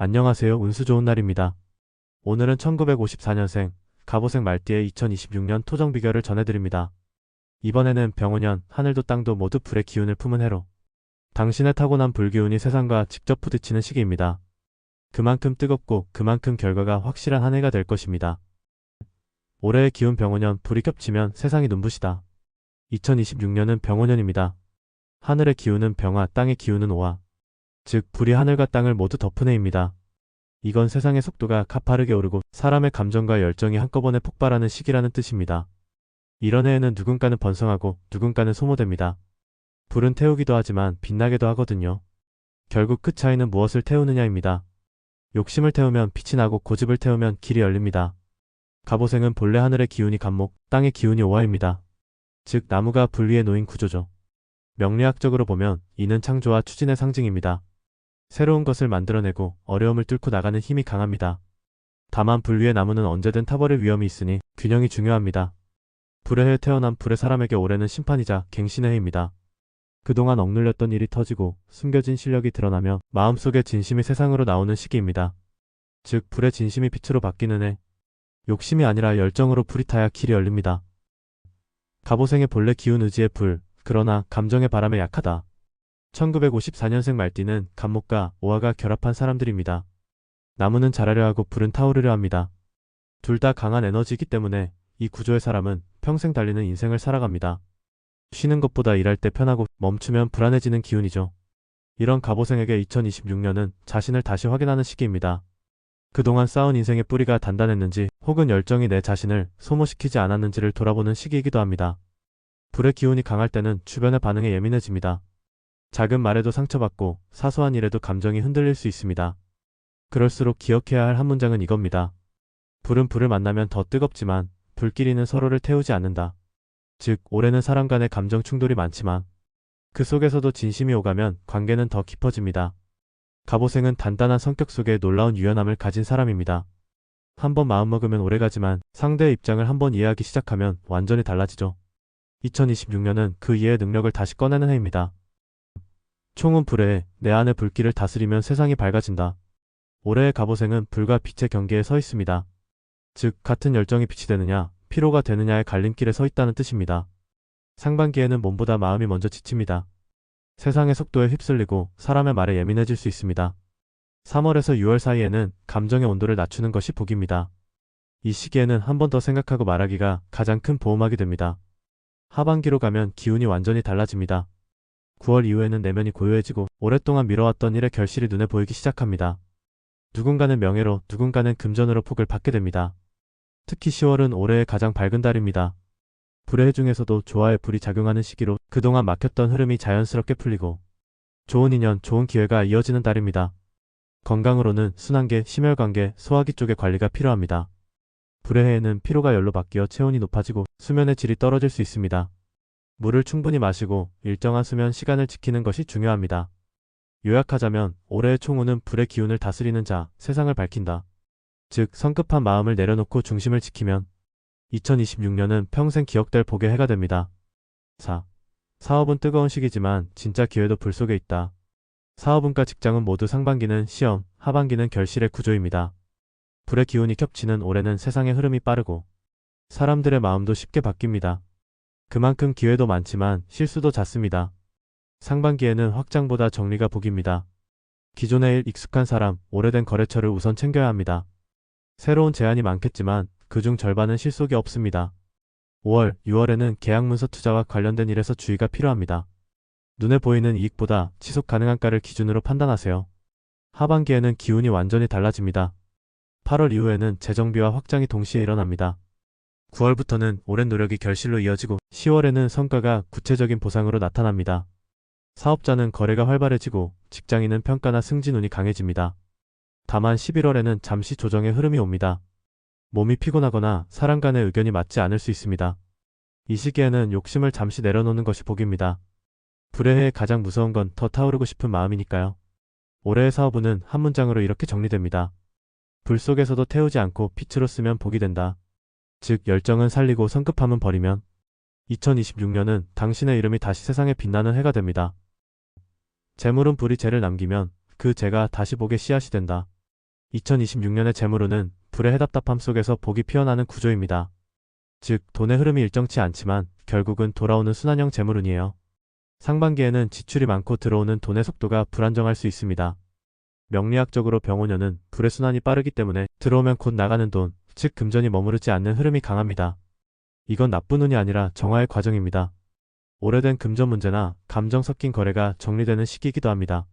안녕하세요. 운수 좋은 날입니다. 오늘은 1954년생 갑오색 말띠의 2026년 토정 비결을 전해드립니다. 이번에는 병오년, 하늘도 땅도 모두 불의 기운을 품은 해로 당신의 타고난 불기운이 세상과 직접 부딪히는 시기입니다. 그만큼 뜨겁고 그만큼 결과가 확실한 한 해가 될 것입니다. 올해의 기운 병오년, 불이 겹치면 세상이 눈부시다. 2026년은 병오년입니다. 하늘의 기운은 병화, 땅의 기운은 오화. 즉 불이 하늘과 땅을 모두 덮은 해입니다. 이건 세상의 속도가 가파르게 오르고 사람의 감정과 열정이 한꺼번에 폭발하는 시기라는 뜻입니다. 이런 해에는 누군가는 번성하고 누군가는 소모됩니다. 불은 태우기도 하지만 빛나게도 하거든요. 결국 그 차이는 무엇을 태우느냐입니다. 욕심을 태우면 빛이 나고 고집을 태우면 길이 열립니다. 갑오생은 본래 하늘의 기운이 갑목, 땅의 기운이 오화입니다. 즉 나무가 불 위에 놓인 구조죠. 명리학적으로 보면 이는 창조와 추진의 상징입니다. 새로운 것을 만들어내고 어려움을 뚫고 나가는 힘이 강합니다. 다만 불 위의 나무는 언제든 타버릴 위험이 있으니 균형이 중요합니다. 불의 해에 태어난 불의 사람에게 올해는 심판이자 갱신의 해입니다. 그동안 억눌렸던 일이 터지고 숨겨진 실력이 드러나며 마음속의 진심이 세상으로 나오는 시기입니다. 즉 불의 진심이 빛으로 바뀌는 해. 욕심이 아니라 열정으로 불이 타야 길이 열립니다. 갑오생의 본래 기운 의지의 불, 그러나 감정의 바람에 약하다. 1954년생 말띠는 갑목과 오화가 결합한 사람들입니다. 나무는 자라려 하고 불은 타오르려 합니다. 둘 다 강한 에너지이기 때문에 이 구조의 사람은 평생 달리는 인생을 살아갑니다. 쉬는 것보다 일할 때 편하고 멈추면 불안해지는 기운이죠. 이런 갑오생에게 2026년은 자신을 다시 확인하는 시기입니다. 그동안 쌓은 인생의 뿌리가 단단했는지 혹은 열정이 내 자신을 소모시키지 않았는지를 돌아보는 시기이기도 합니다. 불의 기운이 강할 때는 주변의 반응에 예민해집니다. 작은 말에도 상처받고 사소한 일에도 감정이 흔들릴 수 있습니다. 그럴수록 기억해야 할 한 문장은 이겁니다. 불은 불을 만나면 더 뜨겁지만 불끼리는 서로를 태우지 않는다. 즉 올해는 사람 간의 감정 충돌이 많지만 그 속에서도 진심이 오가면 관계는 더 깊어집니다. 갑오생은 단단한 성격 속에 놀라운 유연함을 가진 사람입니다. 한번 마음먹으면 오래가지만 상대의 입장을 한번 이해하기 시작하면 완전히 달라지죠. 2026년은 그 이해의 능력을 다시 꺼내는 해입니다. 총은 불에 내 안의 불길을 다스리면 세상이 밝아진다. 올해의 갑오생은 불과 빛의 경계에 서 있습니다. 즉 같은 열정이 빛이 되느냐 피로가 되느냐의 갈림길에 서 있다는 뜻입니다. 상반기에는 몸보다 마음이 먼저 지칩니다. 세상의 속도에 휩쓸리고 사람의 말에 예민해질 수 있습니다. 3월에서 6월 사이에는 감정의 온도를 낮추는 것이 복입니다. 이 시기에는 한 번 더 생각하고 말하기가 가장 큰 보호막이 됩니다. 하반기로 가면 기운이 완전히 달라집니다. 9월 이후에는 내면이 고요해지고 오랫동안 미뤄왔던 일의 결실이 눈에 보이기 시작합니다. 누군가는 명예로 누군가는 금전으로 복을 받게 됩니다. 특히 10월은 올해의 가장 밝은 달입니다. 불의 해 중에서도 조화의 불이 작용하는 시기로 그동안 막혔던 흐름이 자연스럽게 풀리고 좋은 인연, 좋은 기회가 이어지는 달입니다. 건강으로는 순환계, 심혈관계, 소화기 쪽의 관리가 필요합니다. 불의 해에는 피로가 열로 바뀌어 체온이 높아지고 수면의 질이 떨어질 수 있습니다. 물을 충분히 마시고 일정한 수면 시간을 지키는 것이 중요합니다. 요약하자면 올해의 총우는 불의 기운을 다스리는 자, 세상을 밝힌다. 즉 성급한 마음을 내려놓고 중심을 지키면 2026년은 평생 기억될 복의 해가 됩니다. 4. 사업은 뜨거운 시기지만 진짜 기회도 불 속에 있다. 사업운과 직장은 모두 상반기는 시험, 하반기는 결실의 구조입니다. 불의 기운이 겹치는 올해는 세상의 흐름이 빠르고 사람들의 마음도 쉽게 바뀝니다. 그만큼 기회도 많지만 실수도 잦습니다. 상반기에는 확장보다 정리가 복입니다. 기존의 일 익숙한 사람, 오래된 거래처를 우선 챙겨야 합니다. 새로운 제안이 많겠지만 그중 절반은 실속이 없습니다. 5월, 6월에는 계약 문서 투자와 관련된 일에서 주의가 필요합니다. 눈에 보이는 이익보다 지속 가능한가를 기준으로 판단하세요. 하반기에는 기운이 완전히 달라집니다. 8월 이후에는 재정비와 확장이 동시에 일어납니다. 9월부터는 오랜 노력이 결실로 이어지고 10월에는 성과가 구체적인 보상으로 나타납니다. 사업자는 거래가 활발해지고 직장인은 평가나 승진운이 강해집니다. 다만 11월에는 잠시 조정의 흐름이 옵니다. 몸이 피곤하거나 사람 간의 의견이 맞지 않을 수 있습니다. 이 시기에는 욕심을 잠시 내려놓는 것이 복입니다. 불의 해에 가장 무서운 건 더 타오르고 싶은 마음이니까요. 올해의 사업운은 한 문장으로 이렇게 정리됩니다. 불 속에서도 태우지 않고 빛으로 쓰면 복이 된다. 즉 열정은 살리고 성급함은 버리면 2026년은 당신의 이름이 다시 세상에 빛나는 해가 됩니다. 재물은 불이 재를 남기면 그 재가 다시 복의 씨앗이 된다. 2026년의 재물운은 불의 해답답함 속에서 복이 피어나는 구조입니다. 즉, 돈의 흐름이 일정치 않지만 결국은 돌아오는 순환형 재물운이에요. 상반기에는 지출이 많고 들어오는 돈의 속도가 불안정할 수 있습니다. 명리학적으로 병오년은 불의 순환이 빠르기 때문에 들어오면 곧 나가는 돈, 즉 금전이 머무르지 않는 흐름이 강합니다. 이건 나쁜 운이 아니라 정화의 과정입니다. 오래된 금전 문제나 감정 섞인 거래가 정리되는 시기이기도 합니다.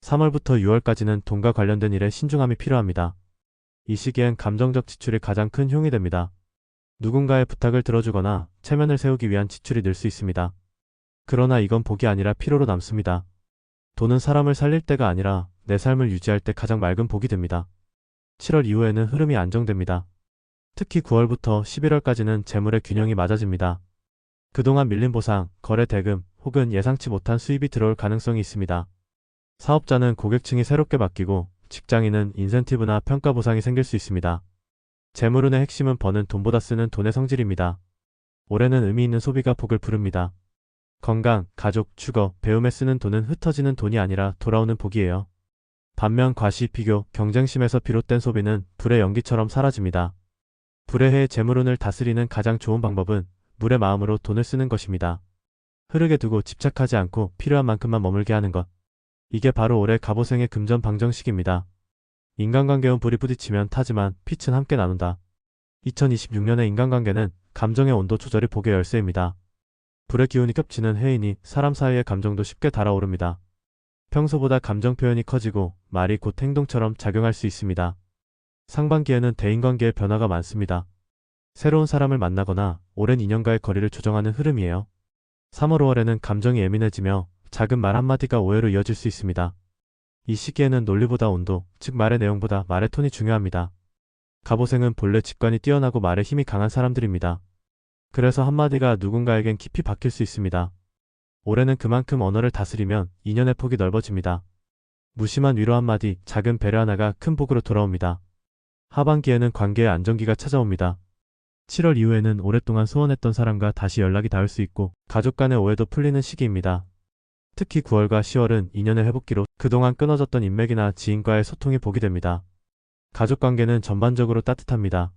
3월부터 6월까지는 돈과 관련된 일에 신중함이 필요합니다. 이 시기엔 감정적 지출이 가장 큰 흉이 됩니다. 누군가의 부탁을 들어주거나 체면을 세우기 위한 지출이 늘 수 있습니다. 그러나 이건 복이 아니라 피로로 남습니다. 돈은 사람을 살릴 때가 아니라 내 삶을 유지할 때 가장 맑은 복이 됩니다. 7월 이후에는 흐름이 안정됩니다. 특히 9월부터 11월까지는 재물의 균형이 맞아집니다. 그동안 밀린 보상, 거래 대금 혹은 예상치 못한 수입이 들어올 가능성이 있습니다. 사업자는 고객층이 새롭게 바뀌고 직장인은 인센티브나 평가 보상이 생길 수 있습니다. 재물운의 핵심은 버는 돈보다 쓰는 돈의 성질입니다. 올해는 의미 있는 소비가 복을 부릅니다. 건강, 가족, 주거, 배움에 쓰는 돈은 흩어지는 돈이 아니라 돌아오는 복이에요. 반면 과시, 비교, 경쟁심에서 비롯된 소비는 불의 연기처럼 사라집니다. 불의 해의 재물운을 다스리는 가장 좋은 방법은 물의 마음으로 돈을 쓰는 것입니다. 흐르게 두고 집착하지 않고 필요한 만큼만 머물게 하는 것. 이게 바로 올해 갑오생의 금전 방정식입니다. 인간관계운 불이 부딪히면 타지만 빛은 함께 나눈다. 2026년의 인간관계는 감정의 온도 조절이 복의 열쇠입니다. 불의 기운이 겹치는 해이니 사람 사이의 감정도 쉽게 달아오릅니다. 평소보다 감정 표현이 커지고 말이 곧 행동처럼 작용할 수 있습니다. 상반기에는 대인관계의 변화가 많습니다. 새로운 사람을 만나거나 오랜 인연과의 거리를 조정하는 흐름이에요. 3월, 5월에는 감정이 예민해지며 작은 말 한마디가 오해로 이어질 수 있습니다. 이 시기에는 논리보다 온도, 즉 말의 내용보다 말의 톤이 중요합니다. 갑오생은 본래 직관이 뛰어나고 말에 힘이 강한 사람들입니다. 그래서 한마디가 누군가에겐 깊이 박힐 수 있습니다. 올해는 그만큼 언어를 다스리면 인연의 폭이 넓어집니다. 무심한 위로 한마디, 작은 배려 하나가 큰 복으로 돌아옵니다. 하반기에는 관계의 안정기가 찾아옵니다. 7월 이후에는 오랫동안 소원했던 사람과 다시 연락이 닿을 수 있고 가족 간의 오해도 풀리는 시기입니다. 특히 9월과 10월은 인연의 회복기로 그동안 끊어졌던 인맥이나 지인과의 소통이 복이 됩니다. 가족관계는 전반적으로 따뜻합니다.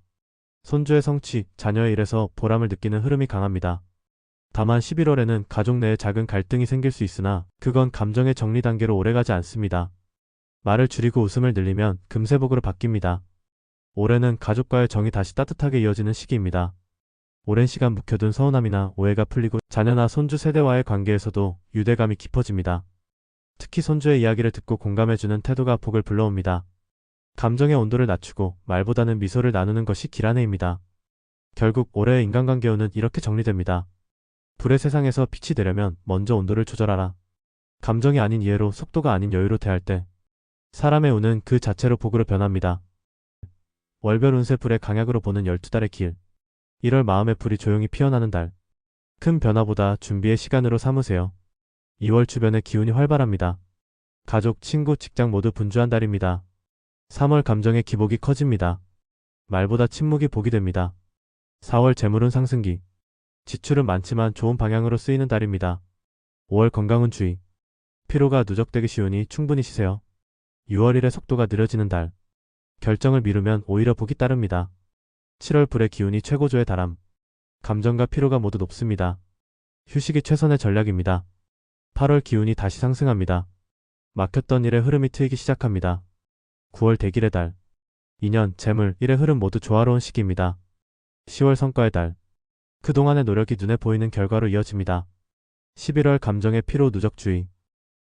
손주의 성취, 자녀의 일에서 보람을 느끼는 흐름이 강합니다. 다만 11월에는 가족 내에 작은 갈등이 생길 수 있으나 그건 감정의 정리 단계로 오래가지 않습니다. 말을 줄이고 웃음을 늘리면 금세복으로 바뀝니다. 올해는 가족과의 정이 다시 따뜻하게 이어지는 시기입니다. 오랜 시간 묵혀둔 서운함이나 오해가 풀리고 자녀나 손주 세대와의 관계에서도 유대감이 깊어집니다. 특히 손주의 이야기를 듣고 공감해주는 태도가 복을 불러옵니다. 감정의 온도를 낮추고 말보다는 미소를 나누는 것이 길 안에입니다. 결국 올해의 인간관계운은 이렇게 정리됩니다. 불의 세상에서 빛이 되려면 먼저 온도를 조절하라. 감정이 아닌 이해로, 속도가 아닌 여유로 대할 때 사람의 운은 그 자체로 복으로 변합니다. 월별 운세 불의 강약으로 보는 12달의 길. 1월 마음의 불이 조용히 피어나는 달. 큰 변화보다 준비의 시간으로 삼으세요. 2월 주변의 기운이 활발합니다. 가족, 친구, 직장 모두 분주한 달입니다. 3월 감정의 기복이 커집니다. 말보다 침묵이 복이 됩니다. 4월 재물운 상승기. 지출은 많지만 좋은 방향으로 쓰이는 달입니다. 5월 건강은 주의. 피로가 누적되기 쉬우니 충분히 쉬세요. 6월 1의 속도가 느려지는 달. 결정을 미루면 오히려 복이 따릅니다. 7월 불의 기운이 최고조에 달함. 감정과 피로가 모두 높습니다. 휴식이 최선의 전략입니다. 8월 기운이 다시 상승합니다. 막혔던 일의 흐름이 트이기 시작합니다. 9월 대길의 달. 인연, 재물, 일의 흐름 모두 조화로운 시기입니다. 10월 성과의 달. 그동안의 노력이 눈에 보이는 결과로 이어집니다. 11월 감정의 피로 누적 주의.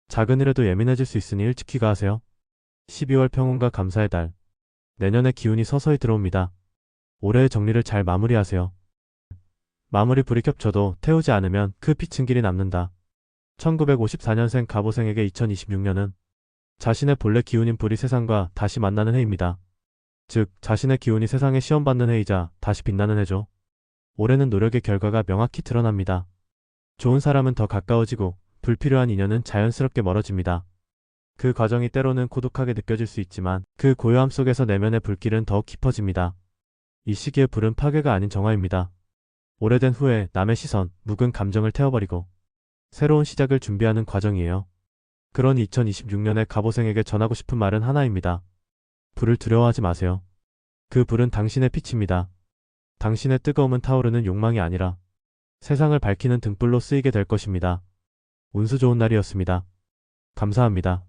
작은 일에도 예민해질 수 있으니 일찍 귀가하세요. 12월 평온과 감사의 달. 내년의 기운이 서서히 들어옵니다. 올해의 정리를 잘 마무리하세요. 마무리 불이 겹쳐도 태우지 않으면 그 빛은 길이 남는다. 1954년생 갑오생에게 2026년은 자신의 본래 기운인 불이 세상과 다시 만나는 해입니다. 즉, 자신의 기운이 세상에 시험받는 해이자 다시 빛나는 해죠. 올해는 노력의 결과가 명확히 드러납니다. 좋은 사람은 더 가까워지고 불필요한 인연은 자연스럽게 멀어집니다. 그 과정이 때로는 고독하게 느껴질 수 있지만 그 고요함 속에서 내면의 불길은 더욱 깊어집니다. 이 시기의 불은 파괴가 아닌 정화입니다. 오래된 후에 남의 시선, 묵은 감정을 태워버리고 새로운 시작을 준비하는 과정이에요. 그러니 2026년의 갑오생에게 전하고 싶은 말은 하나입니다. 불을 두려워하지 마세요. 그 불은 당신의 빛입니다. 당신의 뜨거움은 타오르는 욕망이 아니라 세상을 밝히는 등불로 쓰이게 될 것입니다. 운수 좋은 날이었습니다. 감사합니다.